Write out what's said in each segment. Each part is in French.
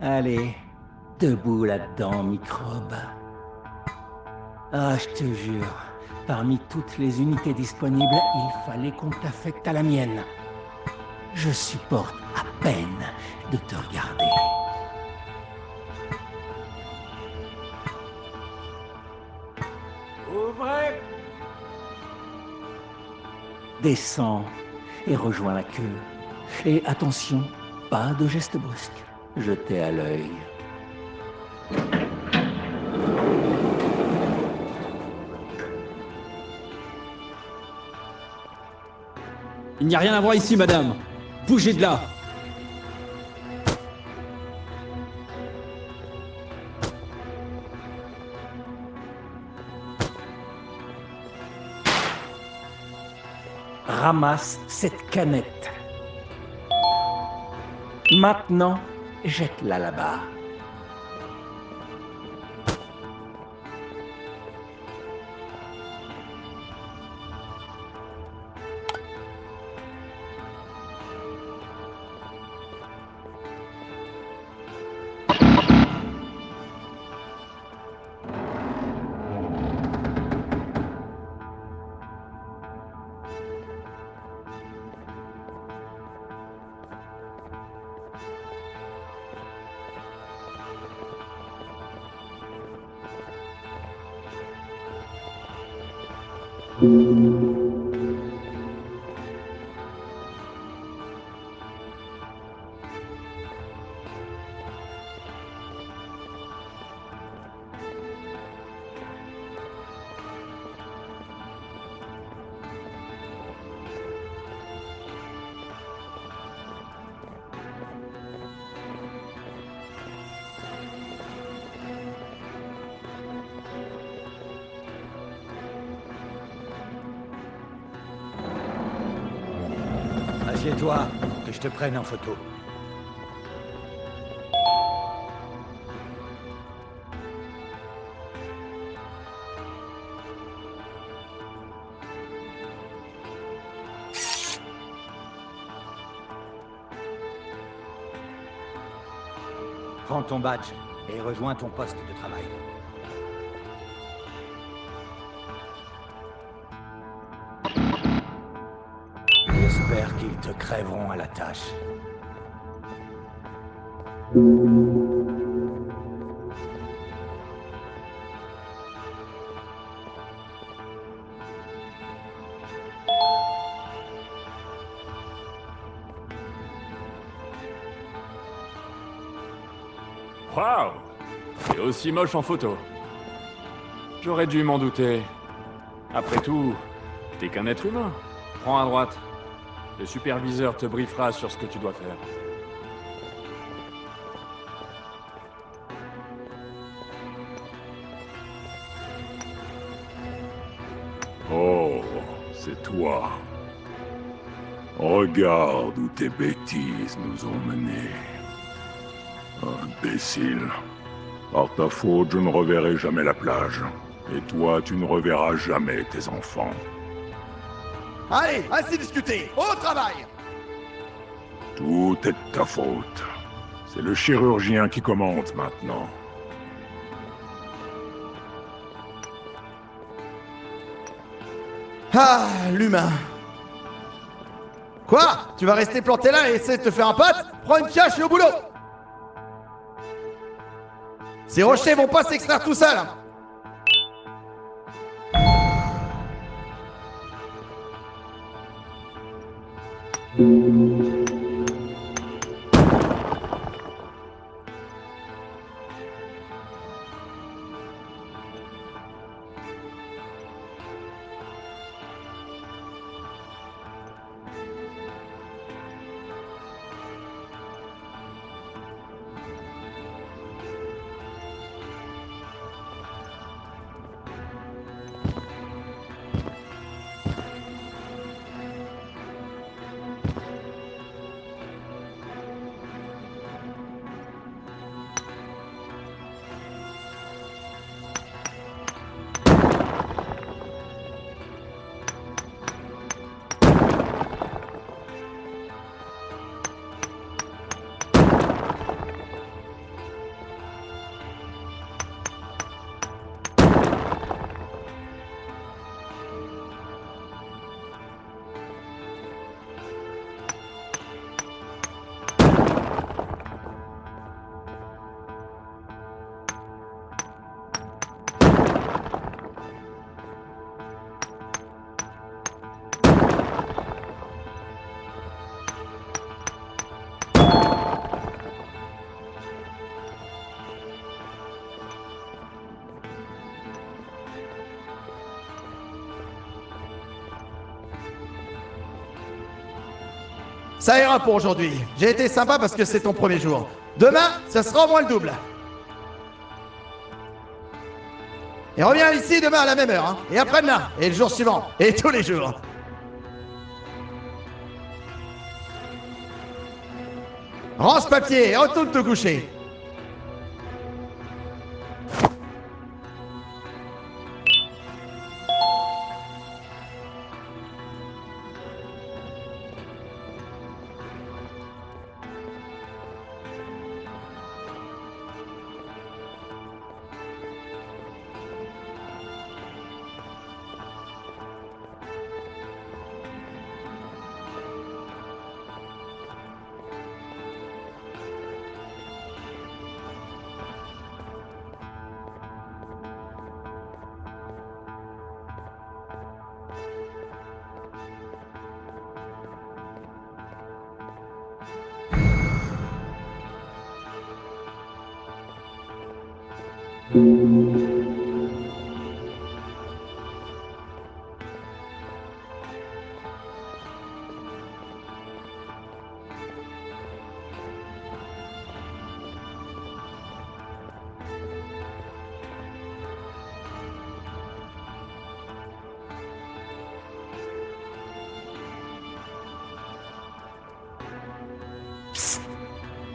Allez, debout là-dedans, microbe. Ah, je te jure, parmi toutes les unités disponibles, il fallait qu'on t'affecte à la mienne. Je supporte à peine de te regarder. Ouvrez! Descends et rejoins la queue. Et attention, pas de gestes brusques. Jetez à l'œil. Il n'y a rien à voir ici, madame. Bougez de là. Ramasse cette canette. Maintenant, jette-la là-bas. Assieds-toi, que je te prenne en photo. Prends ton badge et rejoins ton poste de travail. J'espère qu'ils te crèveront à la tâche. Waouh! C'est aussi moche en photo. J'aurais dû m'en douter. Après tout, t'es qu'un être humain. Prends à droite. Le superviseur te briefera sur ce que tu dois faire. Oh, c'est toi. Regarde où tes bêtises nous ont menés. Imbécile. Par ta faute, je ne reverrai jamais la plage. Et toi, tu ne reverras jamais tes enfants. Allez, assez discuté, au travail! Tout est de ta faute. C'est le chirurgien qui commande maintenant. Ah, l'humain. Quoi? Tu vas rester planté là et essayer de te faire un pote? Prends une pioche et au boulot! Ces rochers vont pas s'extraire tout seuls! ça ira pour aujourd'hui. J'ai été sympa parce que c'est ton premier jour. Demain, ça sera au moins le double. Et reviens ici demain à la même heure, hein. Et après-demain, et le jour suivant, et tous les jours. Rends ce papier et retourne te coucher.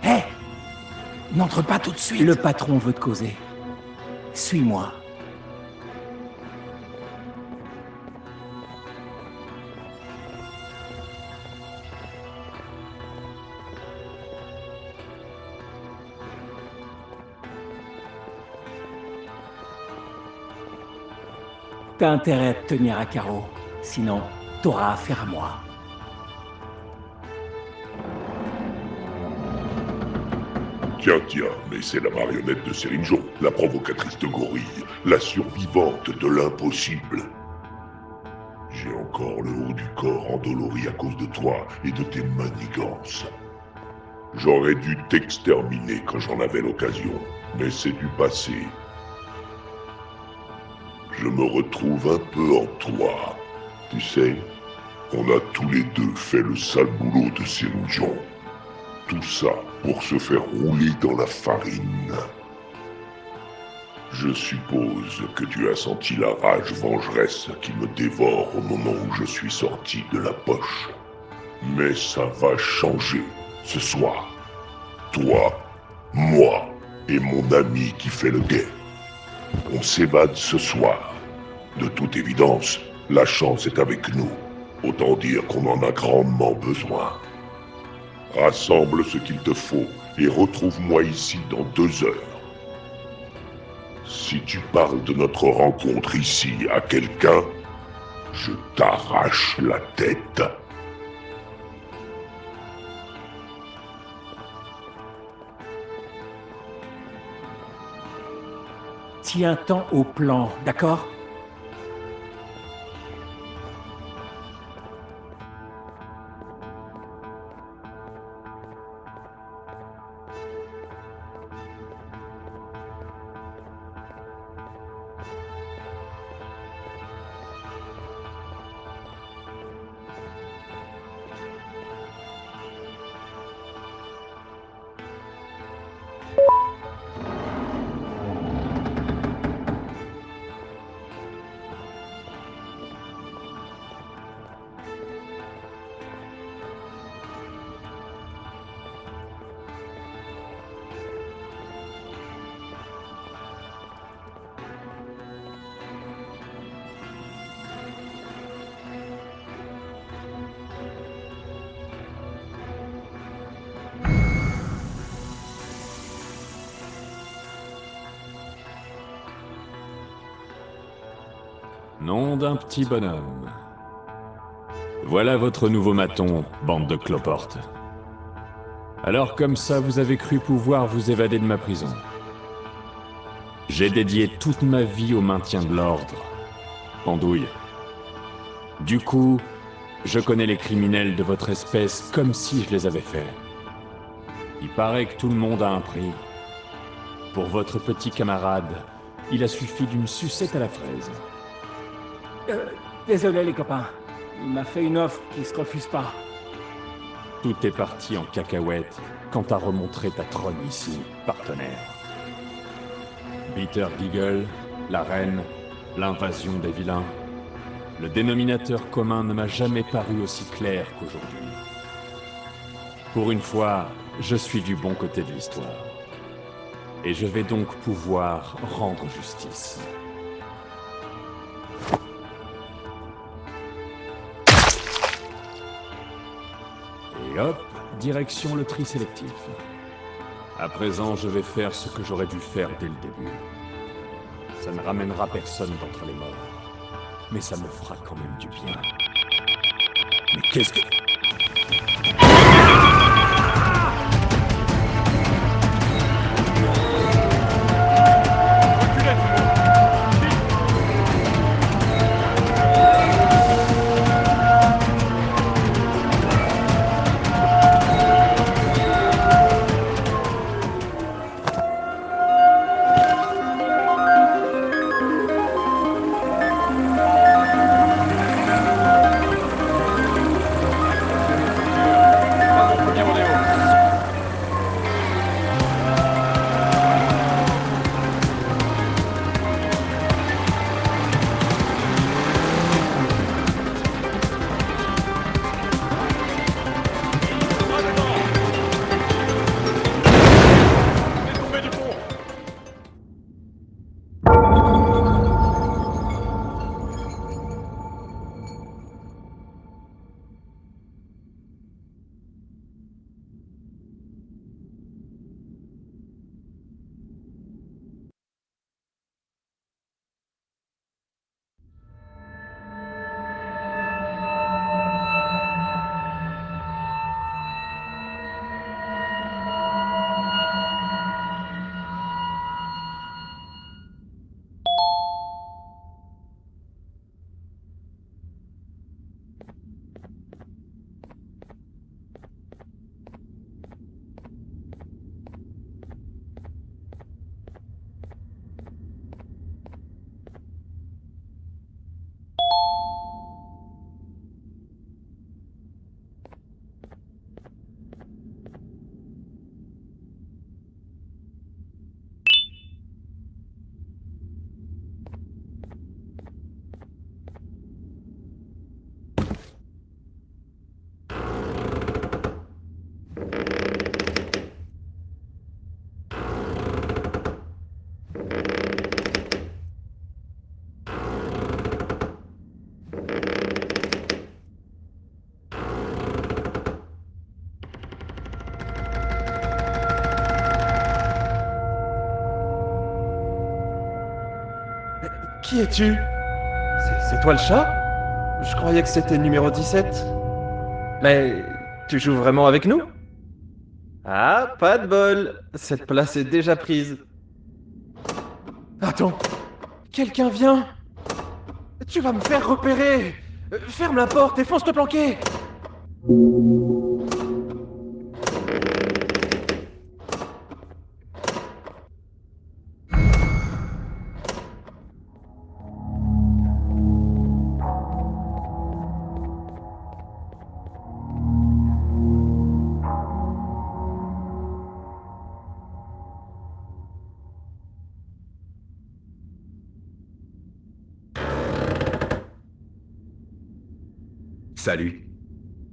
Hé! N'entre pas tout de suite. Le patron veut te causer. Suis-moi. T'as intérêt à te tenir à carreau. Sinon, t'auras affaire à moi. Tiens, mais c'est la marionnette de Serinjon, la provocatrice de gorille, la survivante de l'impossible. J'ai encore le haut du corps endolori à cause de toi et de tes manigances. J'aurais dû t'exterminer quand j'en avais l'occasion, mais c'est du passé. Je me retrouve un peu en toi. Tu sais, on a tous les deux fait le sale boulot de Serinjon. Tout ça pour se faire rouler dans la farine. Je suppose que tu as senti la rage vengeresse qui me dévore au moment où je suis sorti de la poche. Mais ça va changer ce soir. Toi, moi et mon ami qui fait le guet. On s'évade ce soir. De toute évidence, la chance est avec nous. Autant dire qu'on en a grandement besoin. Rassemble ce qu'il te faut et retrouve-moi ici dans 2 heures. Si tu parles de notre rencontre ici à quelqu'un, je t'arrache la tête. Tiens-t'en au plan, d'accord ? Nom d'un petit bonhomme. Voilà votre nouveau maton, bande de cloportes. Alors comme ça, vous avez cru pouvoir vous évader de ma prison. J'ai dédié toute ma vie au maintien de l'ordre. Andouille. Du coup, je connais les criminels de votre espèce comme si je les avais faits. Il paraît que tout le monde a un prix. Pour votre petit camarade, il a suffi d'une sucette à la fraise. Désolé les copains. Il m'a fait une offre qui se refuse pas. Tout est parti en cacahuète quand t'as remontré ta trône ici, partenaire. Peter Giggle, la reine, l'invasion des vilains. Le dénominateur commun ne m'a jamais paru aussi clair qu'aujourd'hui. Pour une fois, je suis du bon côté de l'histoire. Et je vais donc pouvoir rendre justice. Et hop, direction le tri sélectif. À présent, je vais faire ce que j'aurais dû faire dès le début. Ça ne ramènera personne d'entre les morts. Mais ça me fera quand même du bien. Mais qu'est-ce que... Qui es-tu? C'est toi le chat? Je croyais que c'était numéro 17. Mais tu joues vraiment avec nous? Ah, pas de bol. Cette place est déjà prise. Attends. Quelqu'un vient. Tu vas me faire repérer. Ferme la porte et fonce te planquer. Salut.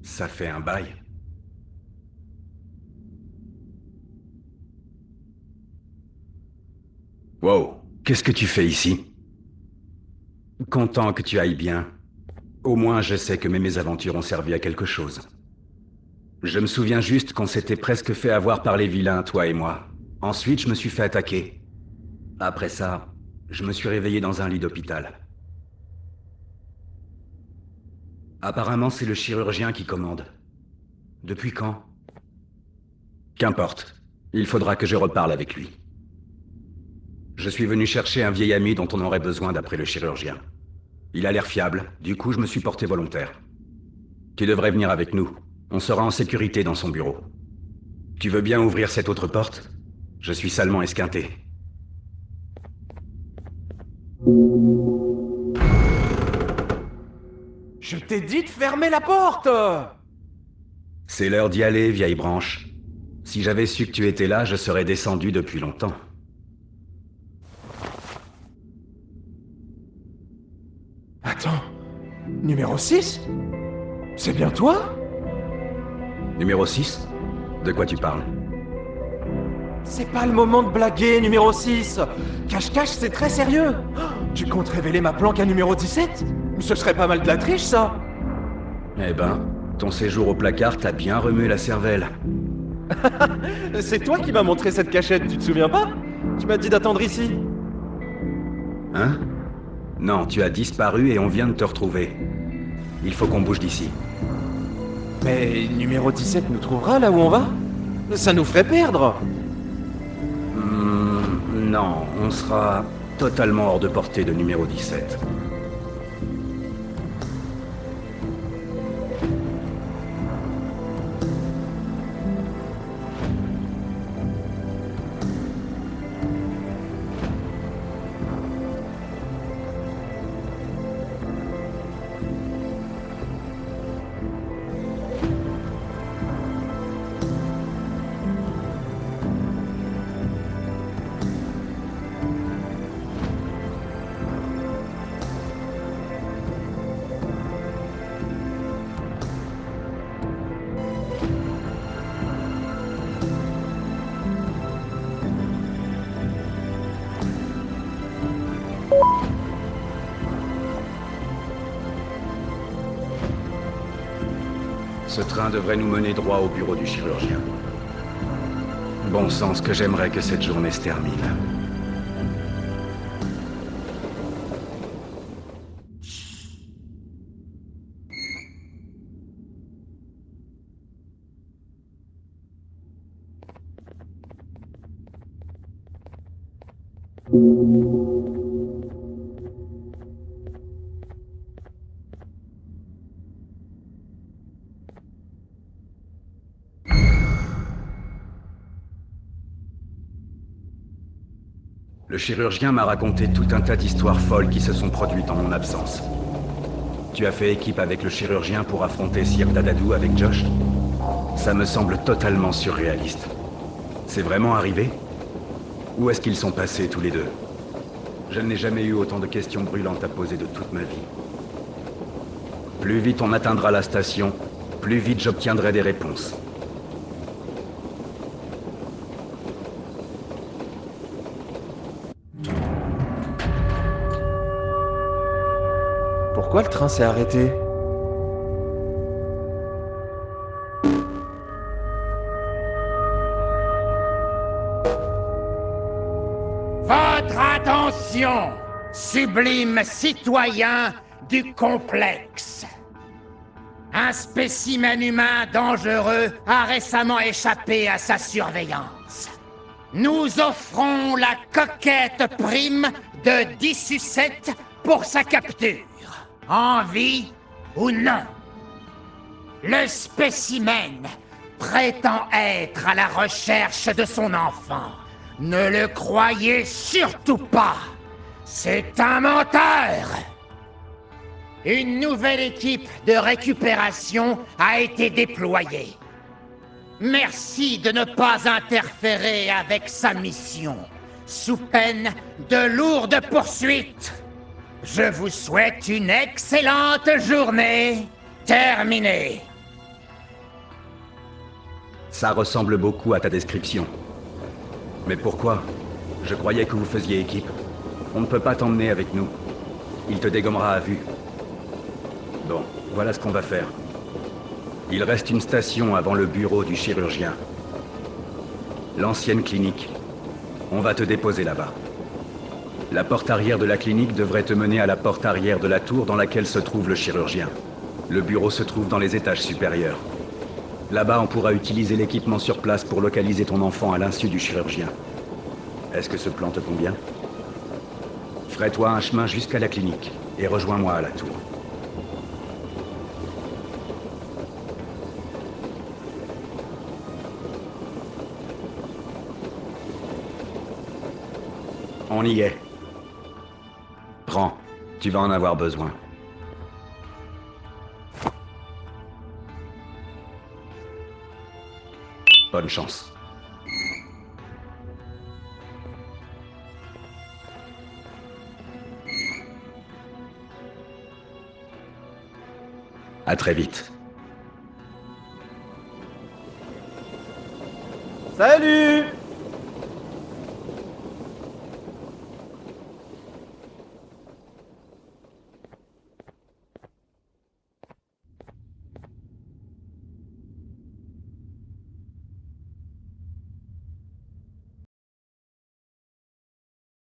Ça fait un bail. Wow, qu'est-ce que tu fais ici? Content que tu ailles bien. Au moins, je sais que mes mésaventures ont servi à quelque chose. Je me souviens juste qu'on s'était presque fait avoir par les vilains, toi et moi. Ensuite, je me suis fait attaquer. Après ça, je me suis réveillé dans un lit d'hôpital. Apparemment, c'est le chirurgien qui commande. Depuis quand? Qu'importe. Il faudra que je reparle avec lui. Je suis venu chercher un vieil ami dont on aurait besoin d'après le chirurgien. Il a l'air fiable, du coup je me suis porté volontaire. Tu devrais venir avec nous. On sera en sécurité dans son bureau. Tu veux bien ouvrir cette autre porte? Je suis salement esquinté. Je t'ai dit de fermer la porte! C'est l'heure d'y aller, vieille branche. Si j'avais su que tu étais là, je serais descendu depuis longtemps. Attends, numéro 6? C'est bien toi? Numéro 6? De quoi tu parles? C'est pas le moment de blaguer, numéro 6. Cache-cache, c'est très sérieux. Tu comptes révéler ma planque à numéro 17? Ce serait pas mal de la triche, ça. Eh ben, ton séjour au placard t'a bien remué la cervelle. C'est toi qui m'as montré cette cachette, tu te souviens pas? Tu m'as dit d'attendre ici. Hein? Non, tu as disparu et on vient de te retrouver. Il faut qu'on bouge d'ici. Mais numéro 17 nous trouvera là où on va? Ça nous ferait perdre. Non, on sera totalement hors de portée de numéro 17. Ce train devrait nous mener droit au bureau du chirurgien. Bon sens que j'aimerais que cette journée se termine. Le chirurgien m'a raconté tout un tas d'histoires folles qui se sont produites en mon absence. Tu as fait équipe avec le chirurgien pour affronter Sir Dadadou avec Josh? Ça me semble totalement surréaliste. C'est vraiment arrivé? Où est-ce qu'ils sont passés tous les deux? Je n'ai jamais eu autant de questions brûlantes à poser de toute ma vie. Plus vite on atteindra la station, plus vite j'obtiendrai des réponses. Pourquoi le train s'est arrêté? Votre attention, sublime citoyen du complexe. Un spécimen humain dangereux a récemment échappé à sa surveillance. Nous offrons la coquette prime de 10 sucettes pour sa capture. En vie ou non. Le spécimen prétend être à la recherche de son enfant. Ne le croyez surtout pas. C'est un menteur. Une nouvelle équipe de récupération a été déployée. Merci de ne pas interférer avec sa mission, sous peine de lourdes poursuites. Je vous souhaite une excellente journée. Terminée. Ça ressemble beaucoup à ta description. Mais pourquoi? Je croyais que vous faisiez équipe. On ne peut pas t'emmener avec nous. Il te dégommera à vue. Bon, voilà ce qu'on va faire. Il reste une station avant le bureau du chirurgien. L'ancienne clinique. On va te déposer là-bas. La porte arrière de la clinique devrait te mener à la porte arrière de la tour dans laquelle se trouve le chirurgien. Le bureau se trouve dans les étages supérieurs. Là-bas, on pourra utiliser l'équipement sur place pour localiser ton enfant à l'insu du chirurgien. Est-ce que ce plan te convient? Ferai-toi un chemin jusqu'à la clinique et rejoins-moi à la tour. On y est. Prends, tu vas en avoir besoin. Bonne chance. À très vite. Salut!